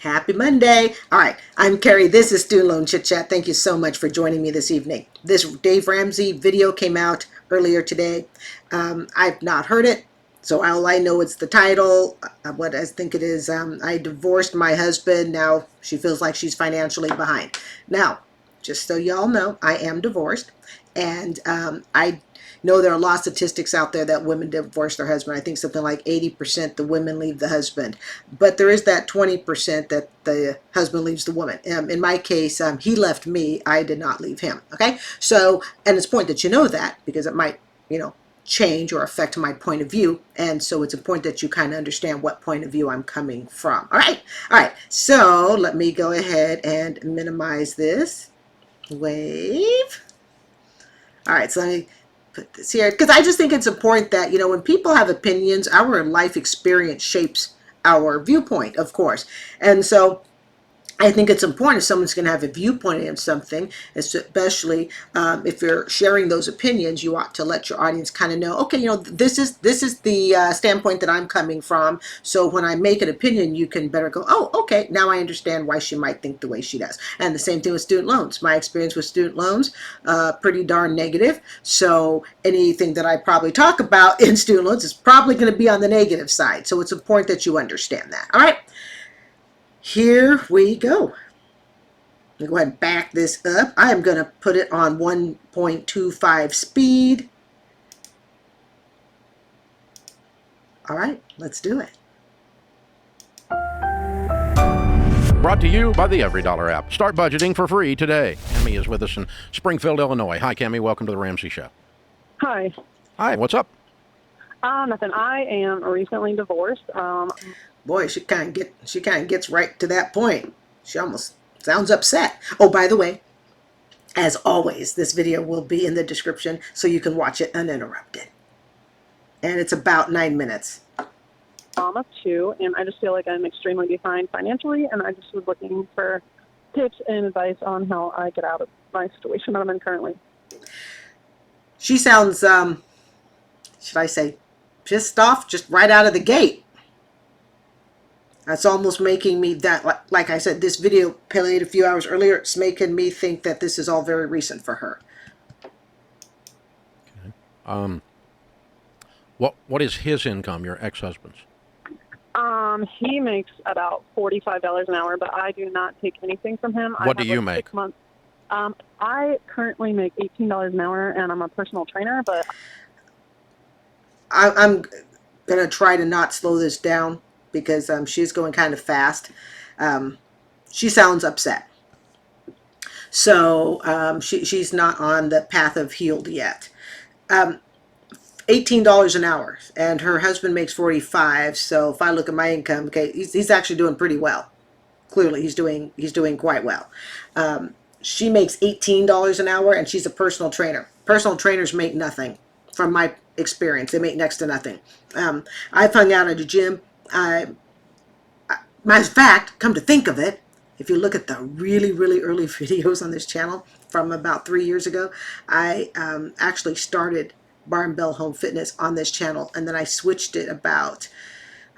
Happy Monday. All right, I'm Carrie. This is Student Loan Chit-Chat. Thank you so much for joining me this evening. This Dave Ramsey video came out earlier today. I've not heard it, so all I know is the title. What I think it is, I divorced my husband. Now she feels like she's financially behind. Now, just so y'all know, I am divorced, and I know there are a lot of statistics out there that women divorce their husband. I think something like 80% the women leave the husband. But there is that 20% that the husband leaves the woman. In my case, he left me. I did not leave him. Okay? So, and it's important that you know that because it might, change or affect my point of view. And so it's important that you kind of understand what point of view I'm coming from. All right? All right. So let me go ahead and minimize this. Wave. All right. So let me put this here because I just think it's important that when people have opinions, our life experience shapes our viewpoint, of course. And so I think it's important if someone's going to have a viewpoint on something, especially if you're sharing those opinions, you ought to let your audience kind of know, okay, this is the standpoint that I'm coming from. So when I make an opinion, you can better go, oh, okay, now I understand why she might think the way she does. And the same thing with student loans. My experience with student loans, pretty darn negative. So anything that I probably talk about in student loans is probably going to be on the negative side. So it's important that you understand that. All right. Here we go. I'm going to go ahead and back this up. I am going to put it on 1.25 speed. All right, let's do it. Brought to you by the EveryDollar app. Start budgeting for free today. Cami is with us in Springfield, Illinois. Hi, Cami. Welcome to the Ramsey Show. Hi. Hi. What's up? Nothing. I am recently divorced. Boy, she kind of gets right to that point. She almost sounds upset. Oh, by the way, as always, this video will be in the description so you can watch it uninterrupted. And it's about 9 minutes. Mom of two, and I just feel like I'm extremely behind financially, and I just was looking for tips and advice on how I get out of my situation that I'm in currently. She sounds, should I say, pissed off just right out of the gate. That's almost making me that, like I said, this video played a few hours earlier. It's making me think that this is all very recent for her. Okay. What is his income, your ex-husband's? He makes about $45 an hour, but I do not take anything from him. What do you make? 6 months. I currently make $18 an hour, and I'm a personal trainer, but I'm going to try to not slow this down because she's going kind of fast. She sounds upset. So she's not on the path of healed yet. $18 an hour, and her husband makes 45. So if I look at my income, okay, he's actually doing pretty well. Clearly, he's doing quite well. She makes $18 an hour, and she's a personal trainer. Personal trainers make nothing, from my experience. They make next to nothing. I've hung out at a gym. Matter of fact, come to think of it, if you look at the really, really early videos on this channel from about 3 years ago, I actually started Bar and Bell Home Fitness on this channel, and then I switched it about,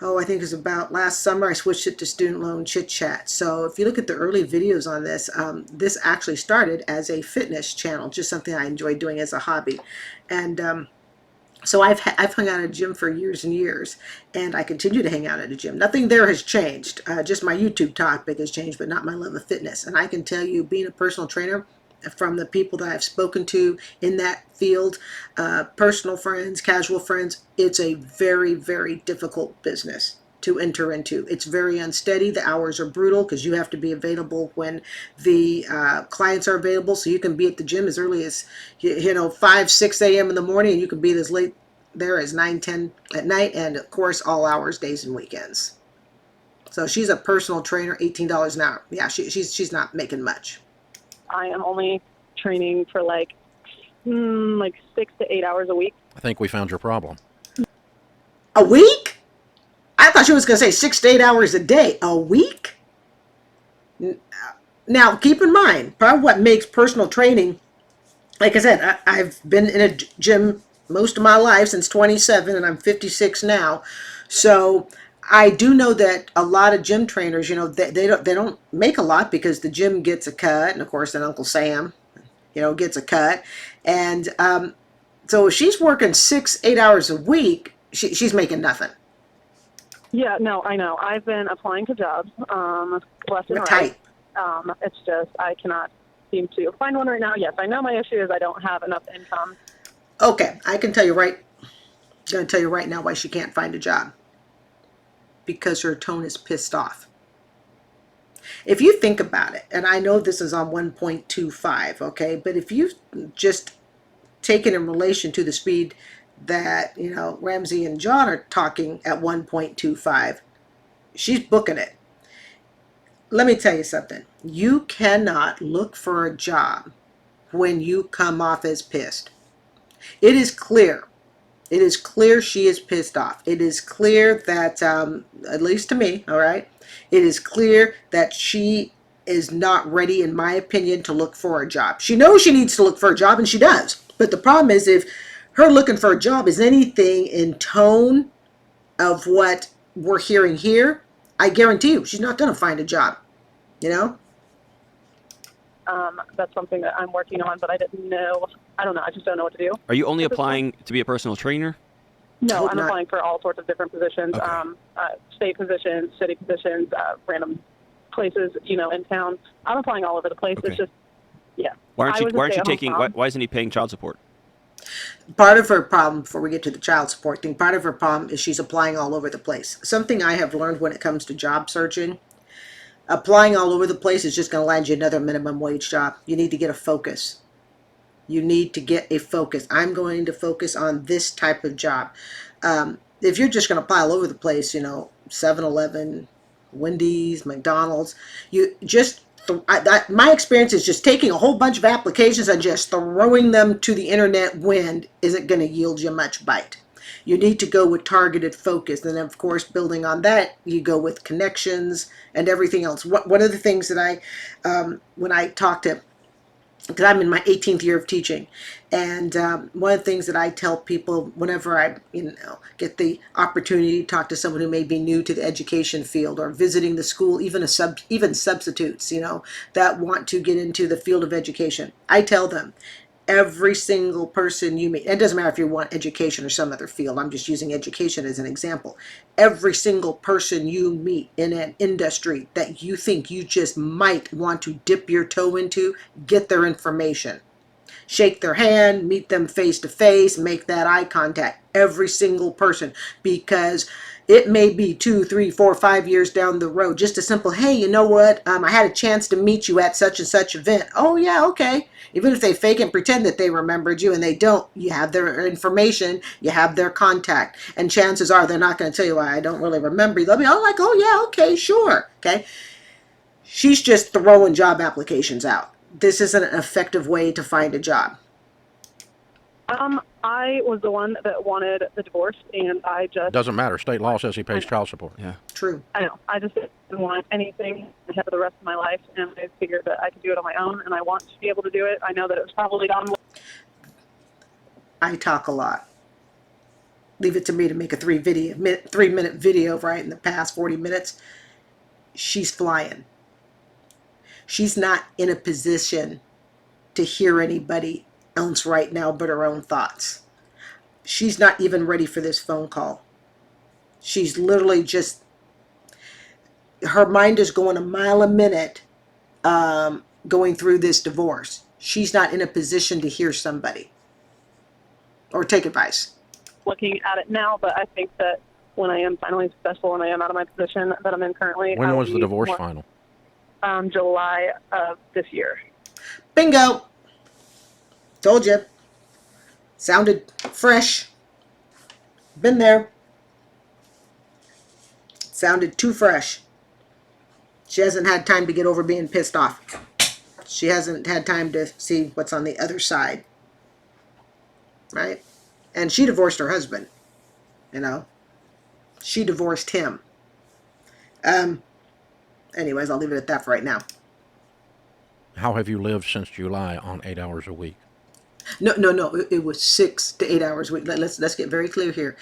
I think it was about last summer, I switched it to Student Loan Chit-Chat. So if you look at the early videos on this, this actually started as a fitness channel, just something I enjoyed doing as a hobby. And so I've hung out at a gym for years and years, and I continue to hang out at a gym. Nothing there has changed. Just my YouTube topic has changed, but not my love of fitness. And I can tell you, being a personal trainer, from the people that I've spoken to in that field, personal friends, casual friends, it's a very, very difficult business to enter into. It's very unsteady. The hours are brutal because you have to be available when the clients are available. So you can be at the gym as early as 5, 6 a.m. in the morning, and you can be as late there as 9, 10 at night, and of course all hours, days and weekends. So she's a personal trainer, $18 an hour. Yeah, she's not making much. I am only training for like 6 to 8 hours a week. I think we found your problem. A week? I thought she was going to say 6 to 8 hours a day. A week? Now, keep in mind, part of what makes personal training, like I said, I've been in a gym most of my life since 27, and I'm 56 now. So I do know that a lot of gym trainers, they don't make a lot because the gym gets a cut, and of course, then Uncle Sam, gets a cut, and so if she's working 6, 8 hours a week, she's making nothing. Yeah, no, I know. I've been applying to jobs, left and What right. type? It's just I cannot seem to find one right now. Yes, I know my issue is I don't have enough income. Okay, I can tell you right. Going to tell you right now why she can't find a job. Because her tone is pissed off. If you think about it, and I know this is on 1.25, okay, but if you just take it in relation to the speed that, Ramsey and John are talking at 1.25, she's booking it. Let me tell you something. You cannot look for a job when you come off as pissed. It is clear. It is clear she is pissed off. It is clear that, at least to me, all right, it is clear that she is not ready, in my opinion, to look for a job. She knows she needs to look for a job, and she does. But the problem is, if her looking for a job is anything in tone of what we're hearing here, I guarantee you she's not going to find a job, you know? That's something that I'm working on, but I didn't know. I don't know. I just don't know what to do. Are you only applying to be a personal trainer? No, I'm not. applying for all sorts of different positions, Okay. State positions, city positions, random places, in town. I'm applying all over the place. Okay. It's just, yeah. Why I was a aren't you stay-at-home taking? mom. Why isn't he paying child support? Part of her problem, before we get to the child support thing, part of her problem is she's applying all over the place. Something I have learned when it comes to job searching, applying all over the place is just going to land you another minimum wage job. You need to get a focus. You need to get a focus. I'm going to focus on this type of job. If you're just going to apply all over the place, 7-Eleven, Wendy's, McDonald's, you just my experience is just taking a whole bunch of applications and just throwing them to the internet wind isn't going to yield you much bite. You need to go with targeted focus, and of course, building on that, you go with connections and everything else. One of the things that when I talk to, because I'm in my 18th year of teaching, and one of the things that I tell people whenever I get the opportunity to talk to someone who may be new to the education field or visiting the school, even substitutes, that want to get into the field of education, I tell them, every single person you meet, it doesn't matter if you want education or some other field, I'm just using education as an example, every single person you meet in an industry that you think you just might want to dip your toe into, get their information. Shake their hand, meet them face to face, make that eye contact. Every single person, because it may be 2, 3, 4, 5 years down the road. Just a simple, hey, you know what? I had a chance to meet you at such and such event. Oh yeah, okay. Even if they fake and pretend that they remembered you and they don't, you have their information, you have their contact, and chances are they're not going to tell you, I don't really remember you. They'll be all like, oh yeah, okay, sure, okay. She's just throwing job applications out. This isn't an effective way to find a job. I was the one that wanted the divorce, and I just... Doesn't matter. State law says he pays child support. Yeah. True. I know. I just didn't want anything for the rest of my life, and I figured that I could do it on my own, and I want to be able to do it. I know that it was probably done. I talk a lot. Leave it to me to make a 3-minute video right in the past 40 minutes. She's flying. She's not in a position to hear anybody else right now but her own thoughts. She's not even ready for this phone call. She's literally just, her mind is going a mile a minute going through this divorce. She's not in a position to hear somebody or take advice. Looking at it now, but I think that when I am finally successful and I am out of my position that I'm in currently... When was the divorce final? July of this year. Bingo! Told you. Sounded fresh. Been there. Sounded too fresh. She hasn't had time to get over being pissed off. She hasn't had time to see what's on the other side. Right? And she divorced her husband. She divorced him. Anyways, I'll leave it at that for right now. How have you lived since July on 8 hours a week? No. It was 6 to 8 hours a week. Let's get very clear here.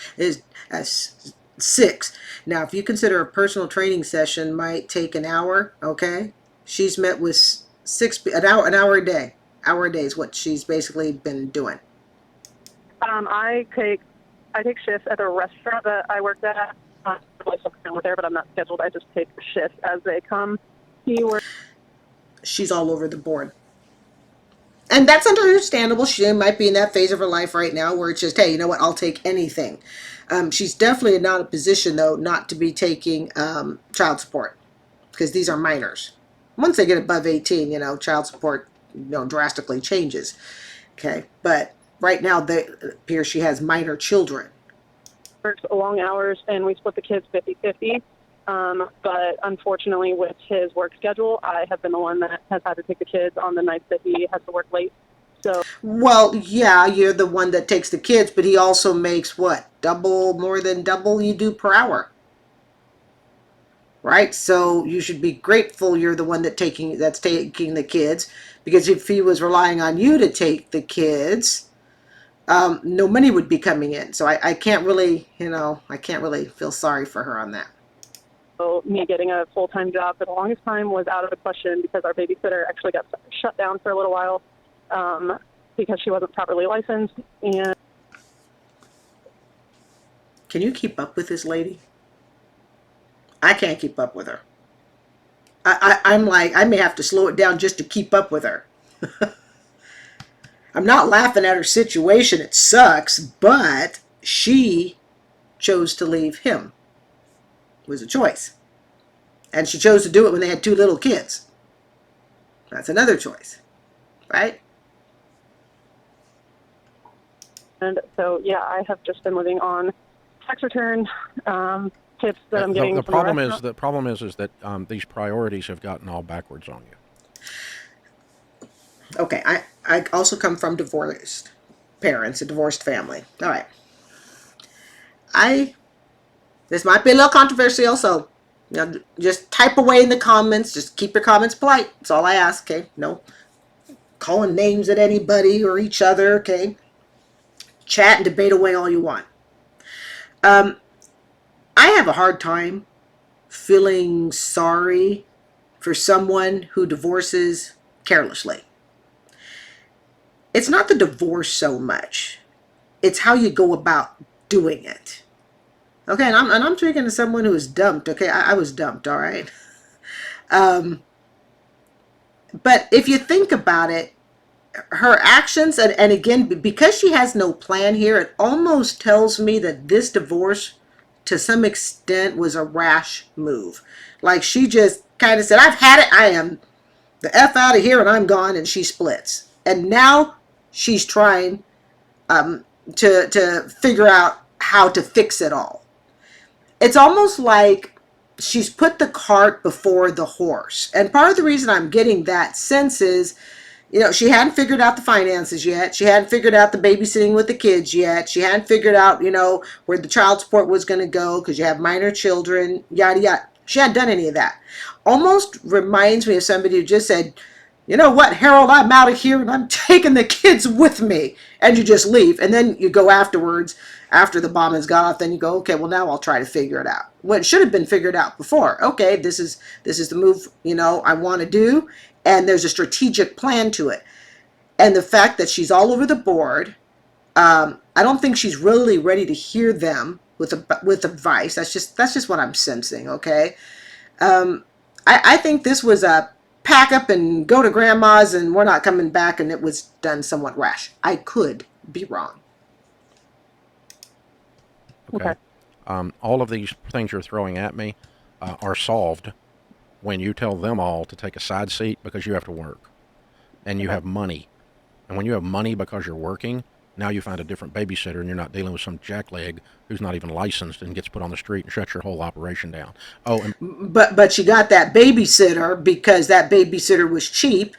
6. Now, if you consider a personal training session might take an hour, okay? She's met with an hour a day. Hour a day is what she's basically been doing. I take shifts at the restaurant that I worked at. I'm really still there, but I'm not scheduled. I just take shifts as they come. She's all over the board. And that's understandable. She might be in that phase of her life right now where it's just, hey, you know what, I'll take anything. She's definitely not in a position, though, not to be taking child support, because these are minors. Once they get above 18, child support, drastically changes. Okay, but right now, it appears she has minor children. Works long hours, and we split the kids 50-50. But unfortunately, with his work schedule, I have been the one that has had to take the kids on the nights that he has to work late. So, well, yeah, you're the one that takes the kids, but he also makes what? More than double you do per hour. Right? So you should be grateful you're the one that's taking the kids, because if he was relying on you to take the kids, no money would be coming in. So I can't really, I can't really feel sorry for her on that. So me getting a full-time job for the longest time was out of the question, because our babysitter actually got shut down for a little while because she wasn't properly licensed. And can you keep up with this lady? I can't keep up with her. I'm like, I may have to slow it down just to keep up with her. I'm not laughing at her situation. It sucks, but she chose to leave him. It was a choice. And she chose to do it when they had 2 little kids. That's another choice, right? And so, yeah, I have just been living on tax return tips that I'm getting. The problem is that these priorities have gotten all backwards on you. Okay, I also come from divorced parents, a divorced family. All right. This might be a little controversial, so just type away in the comments. Just keep your comments polite. That's all I ask, okay? No calling names at anybody or each other, okay? Chat and debate away all you want. I have a hard time feeling sorry for someone who divorces carelessly. It's not the divorce so much. It's how you go about doing it. Okay, and I'm speaking to someone who was dumped. Okay, I was dumped, all right? But if you think about it, her actions, and again, because she has no plan here, it almost tells me that this divorce, to some extent, was a rash move. Like, she just kind of said, I've had it, I am the F out of here, and I'm gone, and she splits. And now she's trying to figure out how to fix it all. It's almost like she's put the cart before the horse. And part of the reason I'm getting that sense is, she hadn't figured out the finances yet. She hadn't figured out the babysitting with the kids yet. She hadn't figured out, where the child support was going to go, because you have minor children, yada, yada. She hadn't done any of that. Almost reminds me of somebody who just said, you know what, Harold, I'm out of here and I'm taking the kids with me. And you just leave. And then you go afterwards, after the bomb has gone off, then you go, okay, well, now I'll try to figure it out. Well, it should have been figured out before. Okay, this is the move, I want to do. And there's a strategic plan to it. And the fact that she's all over the board, I don't think she's really ready to hear them with advice. That's just what I'm sensing, okay? I think this was a pack up and go to grandma's and we're not coming back, and it was done somewhat rash. I could be wrong. Okay. All of these things you're throwing at me are solved when you tell them all to take a side seat, because you have to work and you have money. And when you have money because you're working, now you find a different babysitter and you're not dealing with some jackleg who's not even licensed and gets put on the street and shuts your whole operation down. Oh, but she got that babysitter because that babysitter was cheap,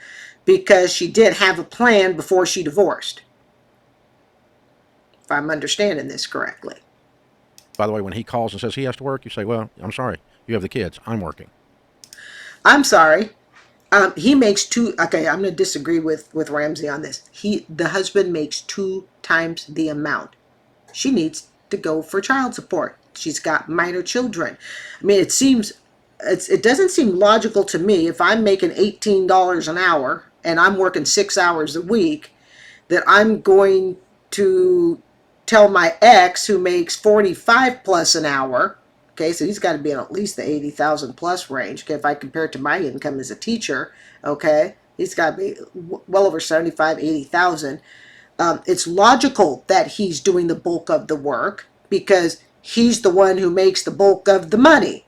because she did have a plan before she divorced. If I'm understanding this correctly. By the way, when he calls and says he has to work, you say, well, I'm sorry, you have the kids, I'm working. I'm sorry. He makes two. Okay, I'm going to disagree with Ramsey on this. The husband makes 2 times the amount. She needs to go for child support. She's got minor children. I mean, it doesn't seem logical to me if I'm making $18 an hour and I'm working 6 hours a week that I'm going to tell my ex who makes 45 plus an hour. Okay, so he's got to be in at least the 80,000 plus range. Okay, if I compare it to my income as a teacher, okay, he's got to be well over 75, 80,000. It's logical that he's doing the bulk of the work because he's the one who makes the bulk of the money.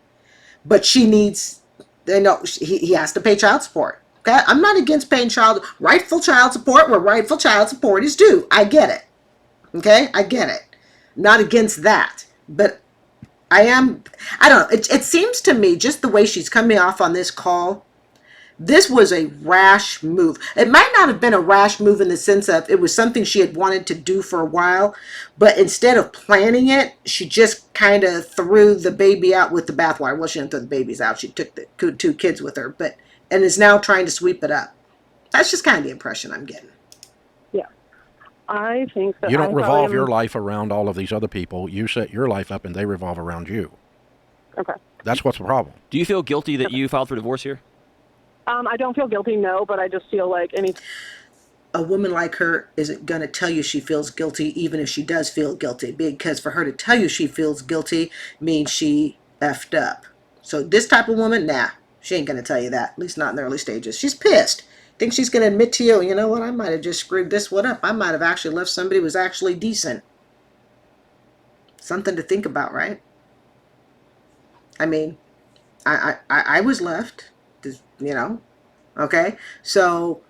But she needs, he has to pay child support. Okay, I'm not against paying rightful child support where rightful child support is due. I get it. Okay, I get it. Not against that, but I don't know. It seems to me just the way she's coming off on this call, this was a rash move. It might not have been a rash move in the sense of it was something she had wanted to do for a while, but instead of planning it, she just kind of threw the baby out with the bathwater. Well, she didn't throw the babies out. She took the two kids with her, and is now trying to sweep it up. That's just kind of the impression I'm getting. Yeah. I think that You don't revolve your life around all of these other people. You set your life up and they revolve around you. Okay. That's what's the problem. Do you feel guilty that you filed for divorce here? I don't feel guilty, no, but I just feel like a woman like her isn't going to tell you she feels guilty, even if she does feel guilty, because for her to tell you she feels guilty means she effed up. So this type of woman, nah, she ain't going to tell you that, at least not in the early stages. She's pissed. Think she's going to admit to you, you know what, I might have just screwed this one up. I might have actually left somebody who was actually decent. Something to think about, right? I mean, I was left, you know, okay? So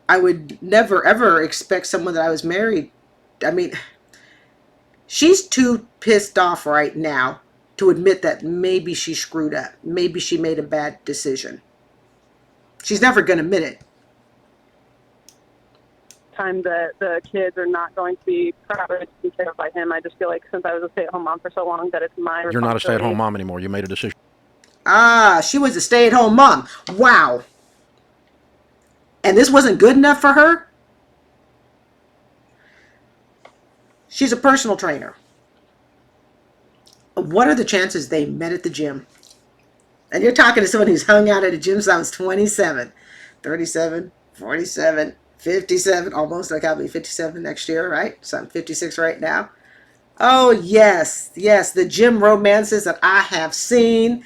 I would never, ever expect someone that I was married. I mean, she's too pissed off right now to admit that maybe she screwed up. Maybe she made a bad decision. She's never going to admit it. time that the kids are not going to be properly taken care of by him. I just feel like since I was a stay-at-home mom for so long that it's my responsibility. You're not a stay-at-home mom anymore. You made a decision. Ah, she was a stay-at-home mom. Wow. And this wasn't good enough for her? She's a personal trainer. What are the chances they met at the gym? And you're talking to someone who's hung out at a gym since I was 27, 37, 47, 57, almost. Like I'll be 57 next year, right? So I'm 56 right now. Oh, yes, yes. The gym romances that I have seen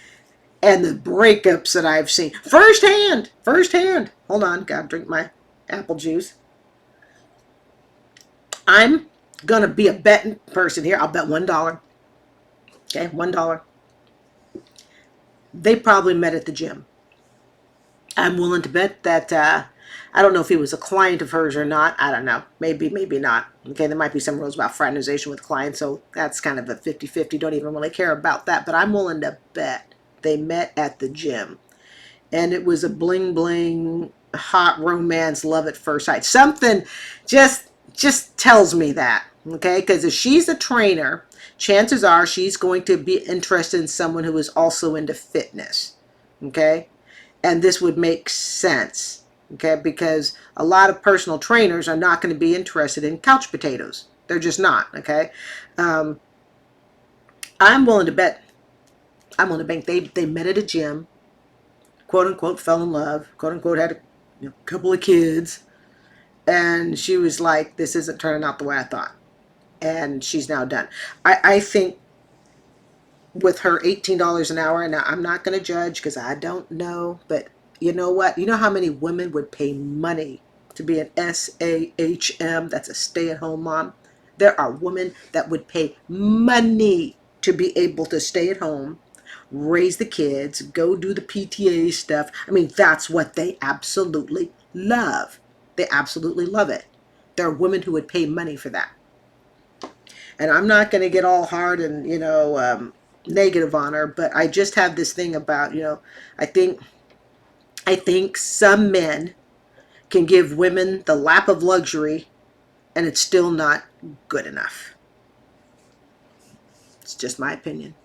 and the breakups that I've seen. Firsthand. Hold on, gotta drink my apple juice. I'm going to be a betting person here. I'll bet $1. Okay, $1. They probably met at the gym. I'm willing to bet that, I don't know if he was a client of hers or not. I don't know. Maybe, maybe not. Okay, there might be some rules about fraternization with clients, so that's kind of a 50-50. Don't even really care about that. But I'm willing to bet they met at the gym. And it was a bling-bling, hot romance, love at first sight. Something just tells me that. Okay, because if she's a trainer, chances are she's going to be interested in someone who is also into fitness. Okay, and this would make sense. Okay, because a lot of personal trainers are not going to be interested in couch potatoes. They're just not. Okay, I'm willing to bet. I'm willing to bank they met at a gym, quote unquote, fell in love, quote unquote, had a couple of kids, and she was like, "This isn't turning out the way I thought." And she's now done. I think with her $18 an hour, and I'm not going to judge because I don't know, but you know what? You know how many women would pay money to be an SAHM, that's a stay-at-home mom? There are women that would pay money to be able to stay at home, raise the kids, go do the PTA stuff. I mean, that's what they absolutely love. They absolutely love it. There are women who would pay money for that. And I'm not going to get all hard and, negative on her, but I just have this thing about, I think some men can give women the lap of luxury and it's still not good enough. It's just my opinion.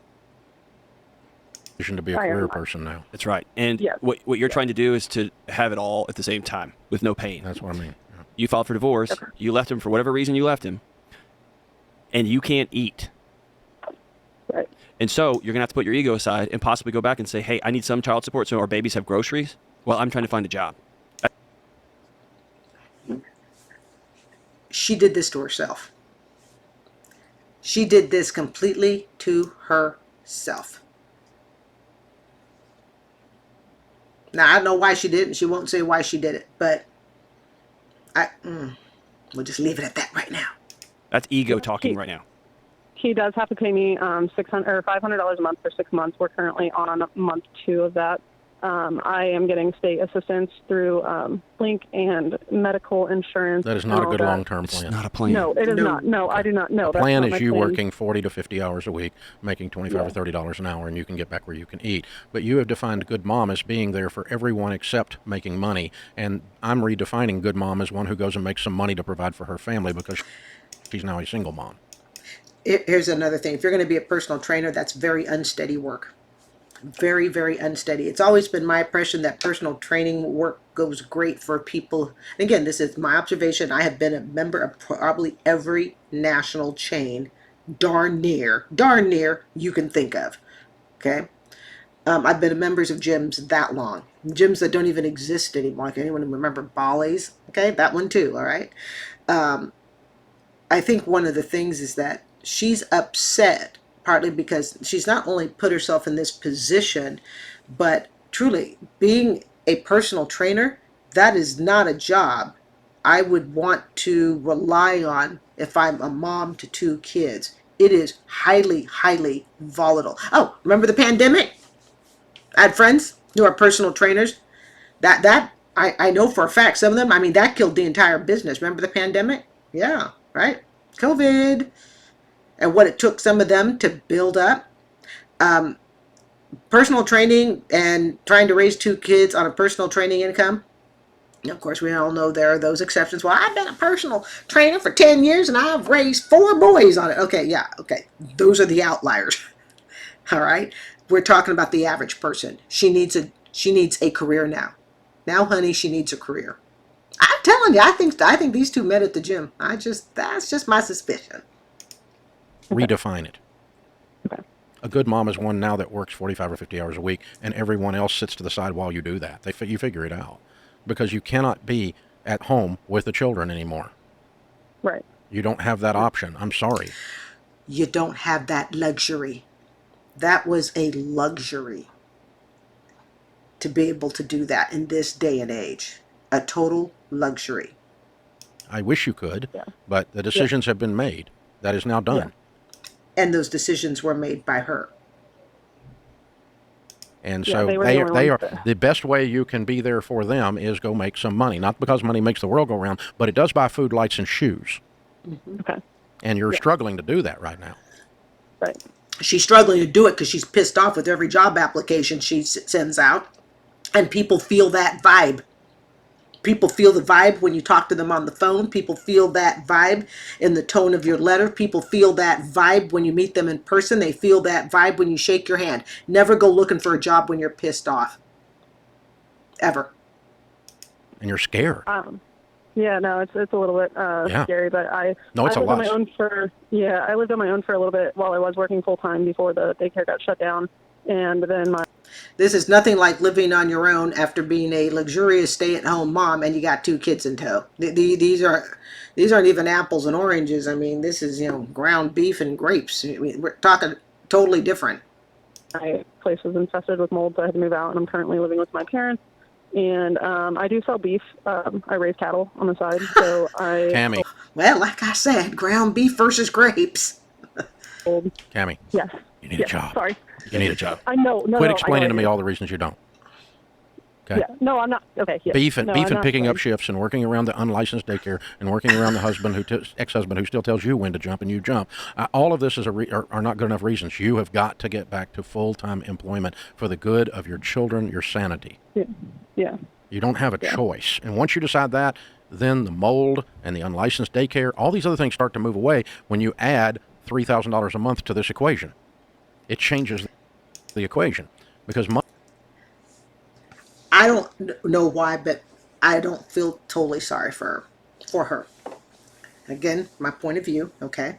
To be a career person now. That's right. And Yes. what you're trying to do is to have it all at the same time with no pain. That's what I mean. Yeah. You filed for divorce. Okay. You left him for whatever reason you left him. And you can't eat. And so you're going to have to put your ego aside and possibly go back and say, hey, I need some child support so our babies have groceries. Well, I'm trying to find a job. She did this to herself. She did this completely to herself. Now, I don't know why she did it, and she won't say why she did it, but we'll just leave it at that right now. That's ego talking right now. He does have to pay me $600 or $500 a month for 6 months. We're currently on month 2 of that. I am getting state assistance through Blink and medical insurance. That is not a good long-term plan. It's not a plan. No, it is not. No, I do not. No, The plan that's not is my you plan. working 40 to 50 hours a week, making $25 or $30 an hour, and you can get back where you can eat. But you have defined good mom as being there for everyone except making money. And I'm redefining good mom as one who goes and makes some money to provide for her family because she's now a single mom. Here's another thing. If you're going to be a personal trainer, that's very unsteady work. Very, very unsteady. It's always been my impression that personal training work goes great for people. And again, this is my observation. I have been a member of probably every national chain, darn near you can think of. Okay? I've been members of gyms that long. Gyms that don't even exist anymore. Like anyone remember Bolly's? Okay, that one too, all right? I think one of the things is that she's upset partly because she's not only put herself in this position, but truly being a personal trainer, that is not a job I would want to rely on if I'm a mom to 2 kids. It is highly, highly volatile. Oh, remember the pandemic? I had friends who are personal trainers. I know for a fact, some of them, I mean, that killed the entire business. Remember the pandemic? Yeah, right? COVID. And what it took some of them to build up. Personal training and trying to raise 2 kids on a personal training income. Of course, we all know there are those exceptions. Well, I've been a personal trainer for 10 years and I've raised 4 boys on it. Okay, yeah, okay. Those are the outliers. All right? We're talking about the average person. She needs a career now. Now, honey, she needs a career. I'm telling you, I think these 2 met at the gym. That's just my suspicion. Redefine it. Okay. A good mom is one now that works 45 or 50 hours a week, and everyone else sits to the side while you do that. You figure it out. Because you cannot be at home with the children anymore. Right. You don't have that option. I'm sorry. You don't have that luxury. That was a luxury to be able to do that in this day and age. A total luxury. I wish you could, but the decisions have been made. That is now done. And those decisions were made by her. And Yeah, so they were they the only are ones that- the best way you can be there for them is go make some money. Not because money makes the world go round, but it does buy food, lights, and shoes. Okay. And you're struggling to do that right now. Right. She's struggling to do it because she's pissed off with every job application she sends out. And people feel that vibe. People feel the vibe when you talk to them on the phone. People feel that vibe in the tone of your letter. People feel that vibe when you meet them in person. They feel that vibe when you shake your hand. Never go looking for a job when you're pissed off. Ever. And you're scared. Yeah, no, it's a little bit scary, but No, it's I a lived on lot. my own I lived on my own for a little bit while I was working full time before the daycare got shut down, and then This is nothing like living on your own after being a luxurious stay-at-home mom and you got 2 kids in tow. These aren't even apples and oranges. I mean, this is ground beef and grapes. I mean, we're talking totally different. my place was infested with mold, so I had to move out, and I'm currently living with my parents. And I do sell beef. I raise cattle on the side, so I. Cammy, Well, like I said, ground beef versus grapes. Cammy, Yes. you need a job. Sorry. You need a job. I know. No. Quit no, explaining I to know me I do. all the reasons you don't. Okay. Yeah. No, I'm not. Okay. Yeah. Beef and no, I'm not picking up sorry. shifts and working around the unlicensed daycare and working around the husband ex-husband who still tells you when to jump and you jump. All of this is are not good enough reasons. You have got to get back to full-time employment for the good of your children, your sanity. Yeah. Yeah. You don't have a choice. And once you decide that, then the mold and the unlicensed daycare, all these other things start to move away when you add $3,000 a month to this equation. It changes the equation because money. I don't know why, but I don't feel totally sorry for her. Again, my point of view, okay,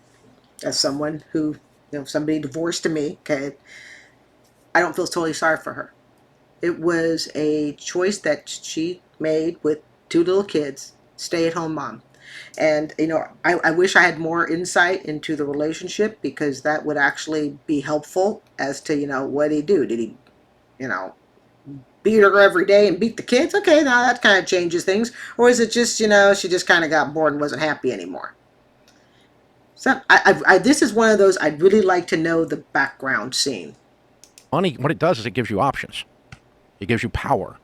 as someone who somebody divorced to me, okay, I don't feel totally sorry for her. It was a choice that she made with two little kids, stay at home mom. And, I wish I had more insight into the relationship, because that would actually be helpful as to, what did he do? Did he, you know, beat her every day and beat the kids? Okay, now that kind of changes things. Or is it just, she just kind of got bored and wasn't happy anymore? So this is one of those I'd really like to know the background scene. Money, what it does is it gives you options. It gives you power.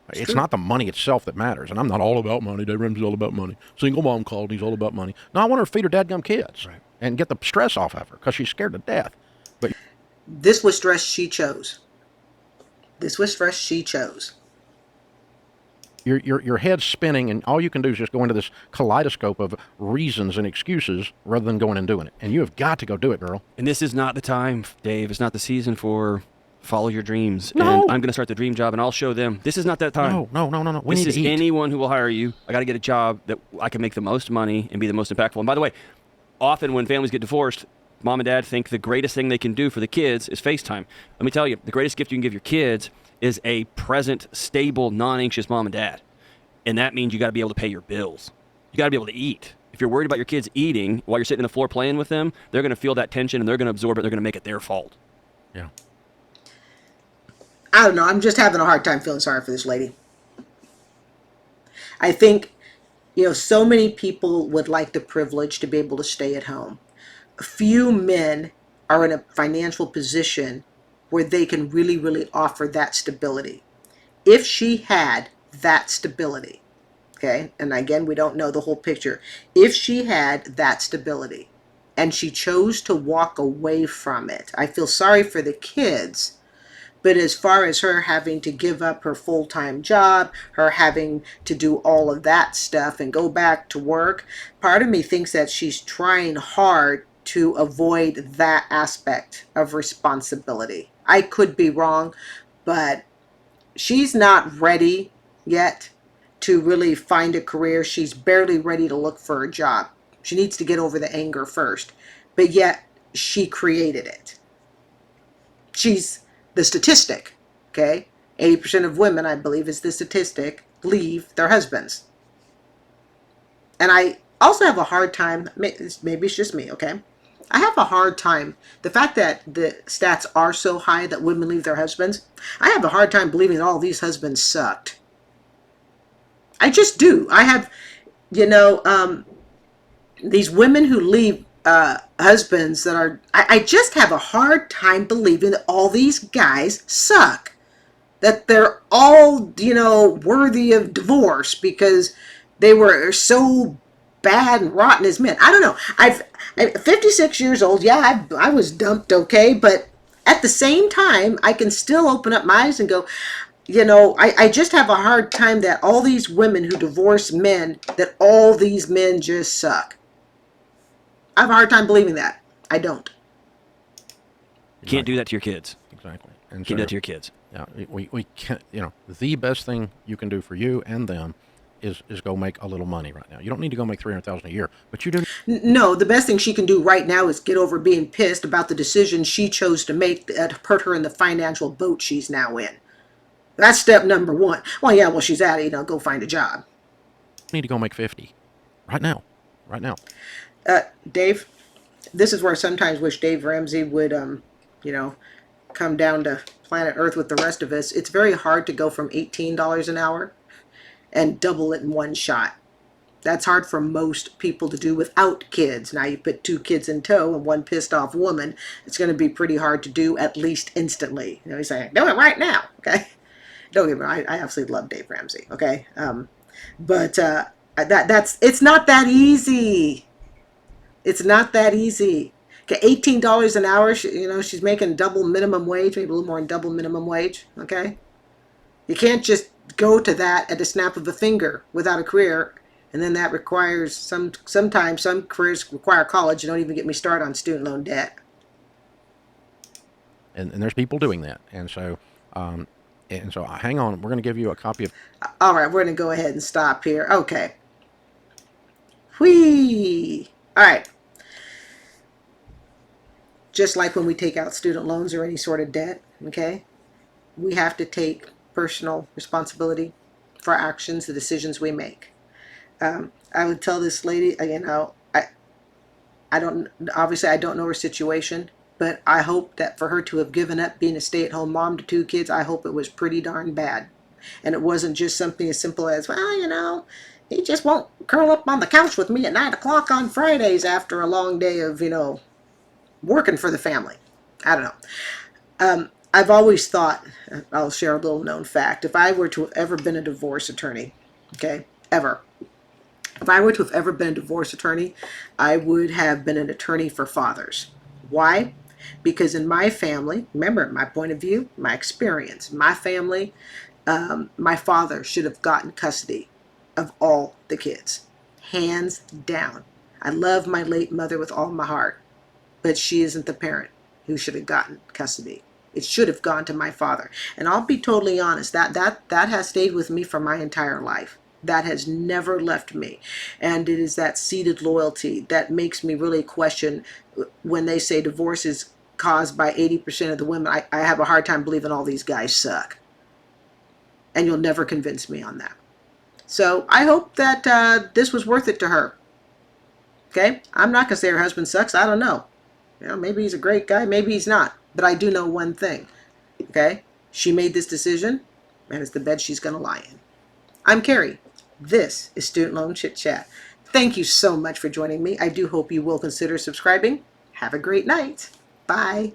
It's true. not the money itself that matters. And I'm not all about money. Dave Ramsey's all about money. Single mom called. He's all about money. No, I want her to feed her dadgum kids and get the stress off of her because she's scared to death. But This was stress she chose. This was stress she chose. your head's spinning, and all you can do is just go into this kaleidoscope of reasons and excuses rather than going and doing it. And you have got to go do it, girl. And this is not the time, Dave. It's not the season for follow your dreams. No. And I'm going to start the dream job, and I'll show them. This is not that time. No. We This need is to eat. anyone who will hire you. I got to get a job that I can make the most money and be the most impactful. And by the way, often when families get divorced, mom and dad think the greatest thing they can do for the kids is FaceTime. Let me tell you, the greatest gift you can give your kids is a present, stable, non-anxious mom and dad. And that means you got to be able to pay your bills. You got to be able to eat. If you're worried about your kids eating while you're sitting on the floor playing with them, they're going to feel that tension and they're going to absorb it. They're going to make it their fault. Yeah. I don't know. I'm just having a hard time feeling sorry for this lady. I think, so many people would like the privilege to be able to stay at home. Few men are in a financial position where they can really, really offer that stability. If she had that stability, okay, and again, we don't know the whole picture. If she had that stability and she chose to walk away from it, I feel sorry for the kids. But as far as her having to give up her full-time job, her having to do all of that stuff and go back to work, part of me thinks that she's trying hard to avoid that aspect of responsibility. I could be wrong, but she's not ready yet to really find a career. She's barely ready to look for a job. She needs to get over the anger first. But yet, she created it. She's the statistic, okay? 80% of women, I believe, is the statistic, leave their husbands. And I also have a hard time, maybe it's just me, okay? I have a hard time, the fact that the stats are so high that women leave their husbands, I have a hard time believing that all these husbands sucked. I just do. I have, these women who leave husbands that are, I just have a hard time believing that all these guys suck. That they're all, worthy of divorce because they were so bad and rotten as men. I don't know. I'm 56 years old. Yeah, I was dumped, okay, but at the same time, I can still open up my eyes and go, I just have a hard time that all these women who divorce men, that all these men just suck. I have a hard time believing that. I don't. You can't do that to your kids. Exactly. And can't do that to your kids. Yeah, we can't, the best thing you can do for you and them is go make a little money right now. You don't need to go make $300,000 a year, but you do. No, the best thing she can do right now is get over being pissed about the decision she chose to make that put her in the financial boat she's now in. That's step number one. Well, she's out of, go find a job. You need to go make 50 right now. Dave, this is where I sometimes wish Dave Ramsey would, come down to planet Earth with the rest of us. It's very hard to go from $18 an hour and double it in one shot. That's hard for most people to do without kids. Now you put two kids in tow and one pissed off woman, it's going to be pretty hard to do, at least instantly. He's saying, do it right now, okay? Don't get me wrong, I absolutely love Dave Ramsey, okay? But it's not that easy. It's not that easy. Okay, $18 an hour, she's making double minimum wage, maybe a little more than double minimum wage, okay? You can't just go to that at the snap of a finger without a career, and then that requires, sometimes some careers require college. You don't even get me started on student loan debt. And there's people doing that. And so hang on, we're going to give you a copy of. All right, we're going to go ahead and stop here. Okay. Whee! All right. just like when we take out student loans or any sort of debt, okay, we have to take personal responsibility for our actions, the decisions we make. I would tell this lady, I don't, obviously I don't know her situation, but I hope that for her to have given up being a stay-at-home mom to 2 kids, I hope it was pretty darn bad. And it wasn't just something as simple as, well, he just won't curl up on the couch with me at 9 o'clock on Fridays after a long day of, working for the family. I don't know. I've always thought, I'll share a little known fact, if I were to have ever been a divorce attorney, okay, ever, if I were to have ever been a divorce attorney, I would have been an attorney for fathers. Why? Because in my family, remember, my point of view, my experience, my family, my father should have gotten custody of all the kids. Hands down. I love my late mother with all my heart, but she isn't the parent who should have gotten custody. It should have gone to my father. And I'll be totally honest, that has stayed with me for my entire life. That has never left me. And it is that seated loyalty that makes me really question when they say divorce is caused by 80% of the women. I have a hard time believing all these guys suck. And you'll never convince me on that. So I hope that this was worth it to her. Okay? I'm not going to say her husband sucks. I don't know. Maybe he's a great guy. Maybe he's not. But I do know one thing. Okay? She made this decision, and it's the bed she's going to lie in. I'm Carrie. This is Student Loan Chit Chat. Thank you so much for joining me. I do hope you will consider subscribing. Have a great night. Bye.